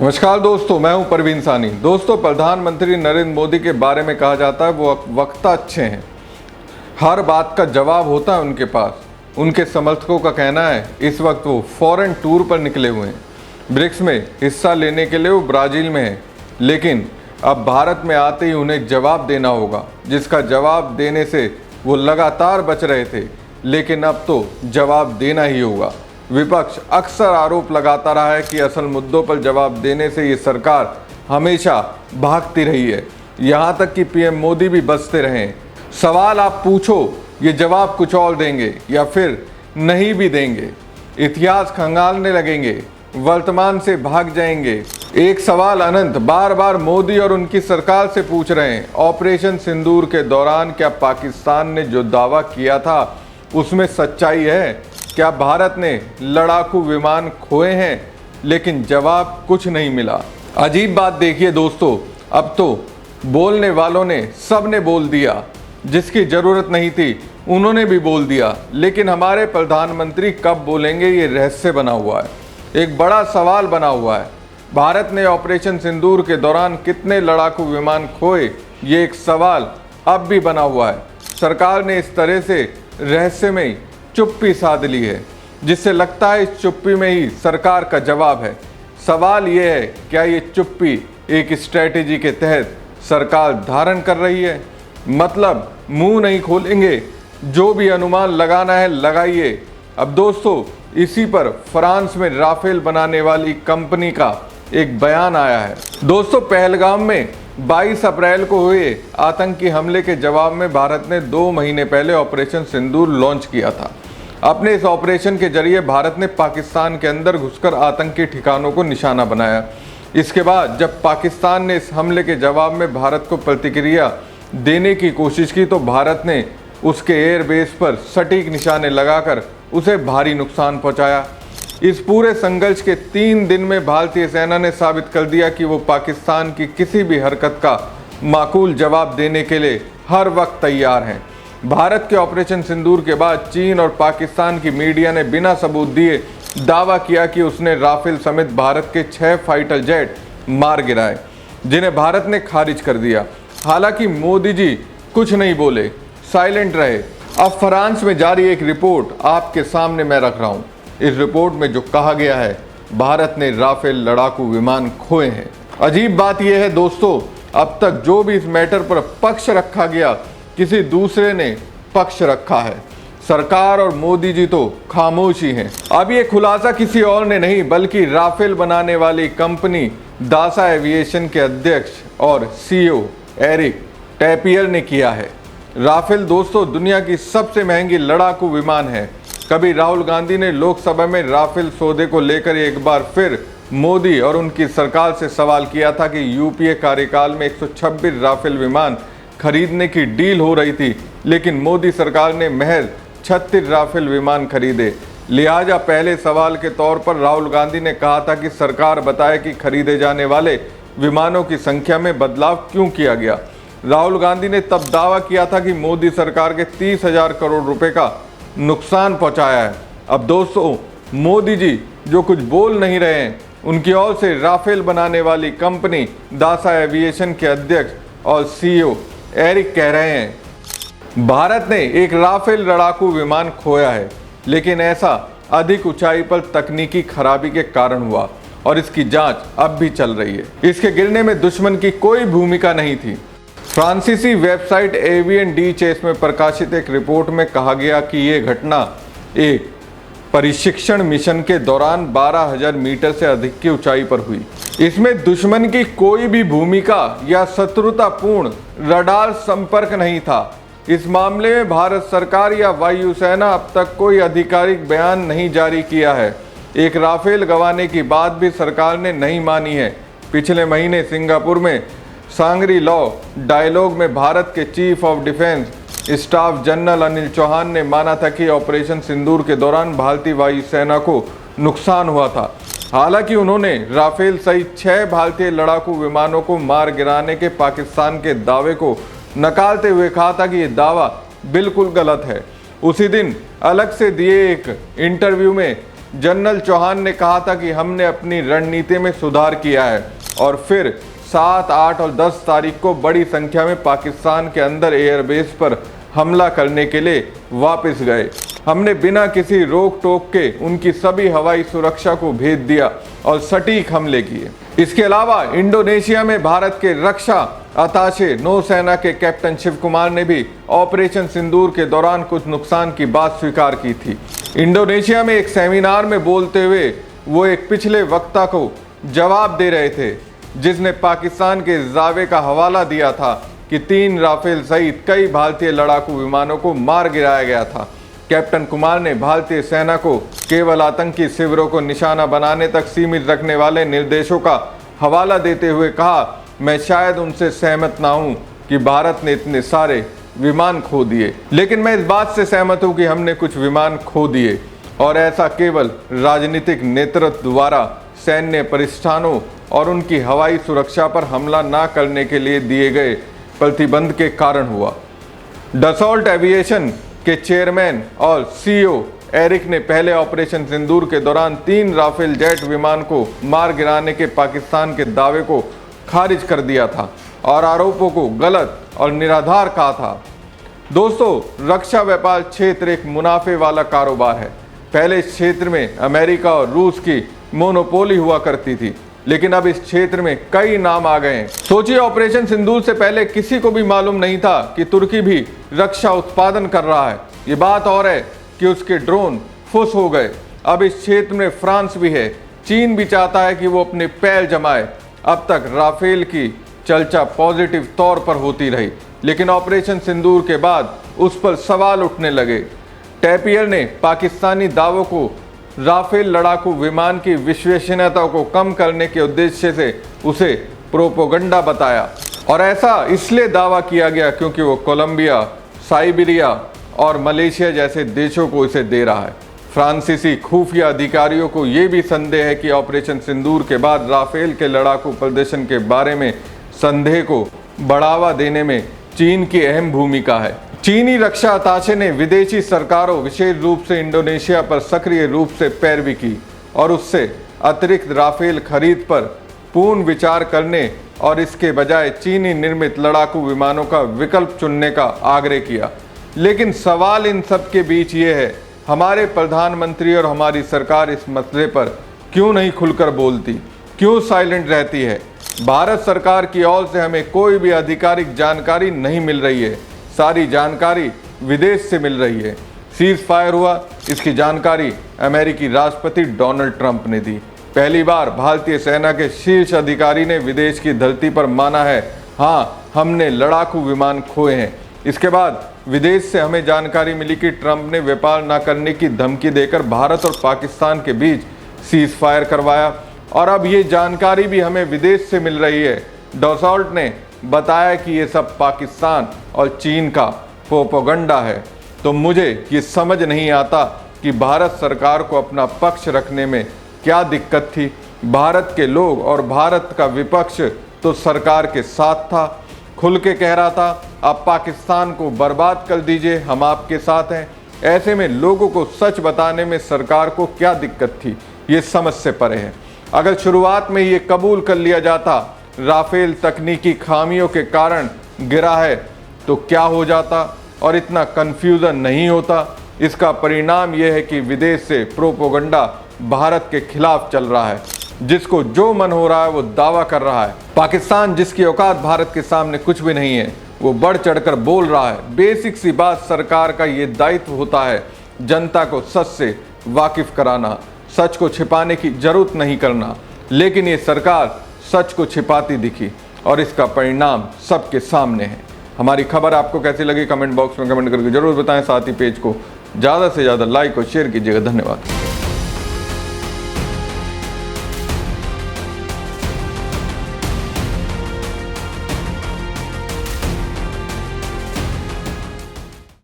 नमस्कार दोस्तों, मैं हूं परवीन सानी। दोस्तों, प्रधानमंत्री नरेंद्र मोदी के बारे में कहा जाता है वो वक्ता अच्छे हैं, हर बात का जवाब होता है उनके पास। उनके समर्थकों का कहना है इस वक्त वो फॉरेन टूर पर निकले हुए हैं। ब्रिक्स में हिस्सा लेने के लिए वो ब्राज़ील में हैं, लेकिन अब भारत में आते ही उन्हें जवाब देना होगा, जिसका जवाब देने से वो लगातार बच रहे थे, लेकिन अब तो जवाब देना ही होगा। विपक्ष अक्सर आरोप लगाता रहा है कि असल मुद्दों पर जवाब देने से ये सरकार हमेशा भागती रही है, यहाँ तक कि पीएम मोदी भी बचते रहे। सवाल आप पूछो, ये जवाब कुछ और देंगे या फिर नहीं भी देंगे। इतिहास खंगालने लगेंगे, वर्तमान से भाग जाएंगे। एक सवाल अनंत बार बार मोदी और उनकी सरकार से पूछ रहे हैं, ऑपरेशन सिंदूर के दौरान क्या पाकिस्तान ने जो दावा किया था उसमें सच्चाई है? क्या भारत ने लड़ाकू विमान खोए हैं? लेकिन जवाब कुछ नहीं मिला। अजीब बात देखिए दोस्तों, अब तो बोलने वालों ने सब ने बोल दिया, जिसकी ज़रूरत नहीं थी उन्होंने भी बोल दिया, लेकिन हमारे प्रधानमंत्री कब बोलेंगे ये रहस्य बना हुआ है। एक बड़ा सवाल बना हुआ है, भारत ने ऑपरेशन सिंदूर के दौरान कितने लड़ाकू विमान खोए, ये एक सवाल अब भी बना हुआ है। सरकार ने इस तरह से रहस्यमय चुप्पी साध ली है, जिससे लगता है इस चुप्पी में ही सरकार का जवाब है। सवाल ये है, क्या ये चुप्पी एक स्ट्रैटेजी के तहत सरकार धारण कर रही है? मतलब मुंह नहीं खोलेंगे, जो भी अनुमान लगाना है लगाइए। अब दोस्तों, इसी पर फ्रांस में राफेल बनाने वाली कंपनी का एक बयान आया है। दोस्तों, पहलगाम में 22 अप्रैल को हुए आतंकी हमले के जवाब में भारत ने 2 महीने पहले ऑपरेशन सिंदूर लॉन्च किया था। अपने इस ऑपरेशन के जरिए भारत ने पाकिस्तान के अंदर घुसकर आतंकी ठिकानों को निशाना बनाया। इसके बाद जब पाकिस्तान ने इस हमले के जवाब में भारत को प्रतिक्रिया देने की कोशिश की, तो भारत ने उसके एयरबेस पर सटीक निशाने लगाकर उसे भारी नुकसान पहुंचाया। इस पूरे संघर्ष के 3 दिन में भारतीय सेना ने साबित कर दिया कि वो पाकिस्तान की किसी भी हरकत का माकूल जवाब देने के लिए हर वक्त तैयार हैं। भारत के ऑपरेशन सिंदूर के बाद चीन और पाकिस्तान की मीडिया ने बिना सबूत दिए दावा किया कि उसने राफेल समेत भारत के 6 फाइटर जेट मार गिराए, जिन्हें भारत ने खारिज कर दिया। हालांकि मोदी जी कुछ नहीं बोले, साइलेंट रहे। अब फ्रांस में जारी एक रिपोर्ट आपके सामने मैं रख रहा हूँ। इस रिपोर्ट में जो कहा गया है, भारत ने राफेल लड़ाकू विमान खोए हैं। अजीब बात यह है दोस्तों, अब तक जो भी इस मैटर पर पक्ष रखा गया, किसी दूसरे ने पक्ष रखा है। सरकार और मोदी जी तो खामोश ही हैं। अब ये खुलासा किसी और ने नहीं, बल्कि राफेल बनाने वाली कंपनी दासा एविएशन के अध्यक्ष और सीईओ एरिक टैपियर ने किया है। राफेल दोस्तों दुनिया की सबसे महंगी लड़ाकू विमान है। कभी राहुल गांधी ने लोकसभा में राफेल सौदे को लेकर एक बार फिर मोदी और उनकी सरकार से सवाल किया था कि यूपीए कार्यकाल में 126 राफेल विमान खरीदने की डील हो रही थी, लेकिन मोदी सरकार ने महज 36 राफेल विमान खरीदे। लिहाजा पहले सवाल के तौर पर राहुल गांधी ने कहा था कि सरकार बताए कि खरीदे जाने वाले विमानों की संख्या में बदलाव क्यों किया गया। राहुल गांधी ने तब दावा किया था कि मोदी सरकार के 30,000 करोड़ रुपए का नुकसान पहुंचाया है। अब दोस्तों, मोदी जी जो कुछ बोल नहीं रहे हैं, उनकी ओर से राफेल बनाने वाली कंपनी दासा एविएशन के अध्यक्ष और सीईओ एरिक कह रहे हैं, भारत ने एक राफेल लड़ाकू विमान खोया है, लेकिन ऐसा अधिक ऊंचाई पर तकनीकी खराबी के कारण हुआ और इसकी जांच अब भी चल रही है। इसके गिरने में दुश्मन की कोई भूमिका नहीं थी। फ्रांसीसी वेबसाइट एवियन डी चेस में प्रकाशित एक रिपोर्ट में कहा गया कि यह घटना एक प्रशिक्षण मिशन के दौरान 12,000 मीटर से अधिक की ऊंचाई पर हुई। इसमें दुश्मन की कोई भी भूमिका या शत्रुतापूर्ण रडार संपर्क नहीं था। इस मामले में भारत सरकार या वायुसेना अब तक कोई आधिकारिक बयान नहीं जारी किया है। एक राफेल गंवाने की बात भी सरकार ने नहीं मानी है। पिछले महीने सिंगापुर में सांगरी लॉ डायलॉग में भारत के chief of defence staff general Anil Chauhan ने माना था कि ऑपरेशन सिंदूर के दौरान भारतीय वायुसेना को नुकसान हुआ था। हालांकि उन्होंने राफेल सहित 6 भारतीय लड़ाकू विमानों को मार गिराने के पाकिस्तान के दावे को नकारते हुए कहा था कि ये दावा बिल्कुल गलत है। उसी दिन अलग से दिए एक इंटरव्यू में जनरल चौहान ने कहा था कि हमने अपनी रणनीति में सुधार किया है और फिर 7, 8 और 10 तारीख को बड़ी संख्या में पाकिस्तान के अंदर एयरबेस पर हमला करने के लिए वापस गए। हमने बिना किसी रोक टोक के उनकी सभी हवाई सुरक्षा को भेद दिया और सटीक हमले किए। इसके अलावा इंडोनेशिया में भारत के रक्षा अताशे नौसेना के कैप्टन शिव कुमार ने भी ऑपरेशन सिंदूर के दौरान कुछ नुकसान की बात स्वीकार की थी। इंडोनेशिया में एक सेमिनार में बोलते हुए वो एक पिछले वक्ता को जवाब दे रहे थे जिसने पाकिस्तान के इस दावे का हवाला दिया था कि 3 राफेल सहित कई भारतीय लड़ाकू विमानों को मार गिराया गया था। कैप्टन कुमार ने भारतीय सेना को केवल आतंकी शिविरों को निशाना बनाने तक सीमित रखने वाले निर्देशों का हवाला देते हुए कहा, मैं शायद उनसे सहमत ना हूं कि भारत ने इतने सारे विमान खो दिए, लेकिन मैं इस बात से सहमत हूं कि हमने कुछ विमान खो दिए और ऐसा केवल राजनीतिक नेतृत्व द्वारा सैन्य प्रतिष्ठानों और उनकी हवाई सुरक्षा पर हमला न करने के लिए दिए गए प्रतिबंध के कारण हुआ। डसॉल्ट एविएशन के चेयरमैन और सीईओ एरिक ने पहले ऑपरेशन सिंदूर के दौरान 3 राफेल जेट विमान को मार गिराने के पाकिस्तान के दावे को खारिज कर दिया था और आरोपों को गलत और निराधार कहा था। दोस्तों, रक्षा व्यापार क्षेत्र एक मुनाफे वाला कारोबार है। पहले इस क्षेत्र में अमेरिका और रूस की मोनोपोली हुआ करती थी, लेकिन अब इस क्षेत्र में कई नाम आ गए हैं। सोचिए, ऑपरेशन सिंदूर से पहले किसी को भी मालूम नहीं था कि तुर्की भी रक्षा उत्पादन कर रहा है। ये बात और है कि उसके ड्रोन फुस हो गए। अब इस क्षेत्र में फ्रांस भी है। चीन भी चाहता है कि वो अपने पैर जमाए। अब तक राफेल की चर्चा पॉजिटिव तौर पर होती रही, लेकिन ऑपरेशन सिंदूर के बाद उस पर सवाल उठने लगे। टैपियर ने पाकिस्तानी दावों को राफेल लड़ाकू विमान की विश्वसनीयता को कम करने के उद्देश्य से उसे प्रोपोगंडा बताया और ऐसा इसलिए दावा किया गया क्योंकि वो कोलंबिया, साइबेरिया और मलेशिया जैसे देशों को इसे दे रहा है। फ्रांसीसी खुफिया अधिकारियों को ये भी संदेह है कि ऑपरेशन सिंदूर के बाद राफेल के लड़ाकू प्रदर्शन के बारे में संदेह को बढ़ावा देने में चीन की अहम भूमिका है। चीनी रक्षा अताशे ने विदेशी सरकारों, विशेष रूप से इंडोनेशिया पर सक्रिय रूप से पैरवी की और उससे अतिरिक्त राफेल खरीद पर पूर्ण विचार करने और इसके बजाय चीनी निर्मित लड़ाकू विमानों का विकल्प चुनने का आग्रह किया। लेकिन सवाल इन सब के बीच ये है, हमारे प्रधानमंत्री और हमारी सरकार इस मसले पर क्यों नहीं खुलकर बोलती, क्यों साइलेंट रहती है? भारत सरकार की ओर से हमें कोई भी आधिकारिक जानकारी नहीं मिल रही है। सारी जानकारी विदेश से मिल रही है। सीज फायर हुआ, इसकी जानकारी अमेरिकी राष्ट्रपति डोनाल्ड ट्रंप ने दी। पहली बार भारतीय सेना के शीर्ष अधिकारी ने विदेश की धरती पर माना है, हाँ, हमने लड़ाकू विमान खोए हैं। इसके बाद विदेश से हमें जानकारी मिली कि ट्रंप ने व्यापार न करने की धमकी देकर भारत और पाकिस्तान के बीच सीज फायर करवाया और अब ये जानकारी भी हमें विदेश से मिल रही है। डसॉल्ट ने बताया कि ये सब पाकिस्तान और चीन का प्रोपेगेंडा है। तो मुझे ये समझ नहीं आता कि भारत सरकार को अपना पक्ष रखने में क्या दिक्कत थी। भारत के लोग और भारत का विपक्ष तो सरकार के साथ था, खुल के कह रहा था, आप पाकिस्तान को बर्बाद कर दीजिए, हम आपके साथ हैं। ऐसे में लोगों को सच बताने में सरकार को क्या दिक्कत थी, ये समझ से परे है। अगर शुरुआत में ये कबूल कर लिया जाता राफेल तकनीकी खामियों के कारण गिरा है तो क्या हो जाता और इतना कन्फ्यूजन नहीं होता। इसका परिणाम यह है कि विदेश से प्रोपेगेंडा भारत के खिलाफ चल रहा है, जिसको जो मन हो रहा है वो दावा कर रहा है। पाकिस्तान, जिसकी औकात भारत के सामने कुछ भी नहीं है, वो बढ़ चढ़कर बोल रहा है। बेसिक सी बात, सरकार का ये दायित्व होता है जनता को सच से वाकिफ कराना, सच को छिपाने की जरूरत नहीं करना। लेकिन ये सरकार सच को छिपाती दिखी और इसका परिणाम सबके सामने है। हमारी खबर आपको कैसी लगी कमेंट बॉक्स में कमेंट करके जरूर बताएं। साथ ही पेज को ज़्यादा से ज़्यादा लाइक और शेयर कीजिएगा। धन्यवाद।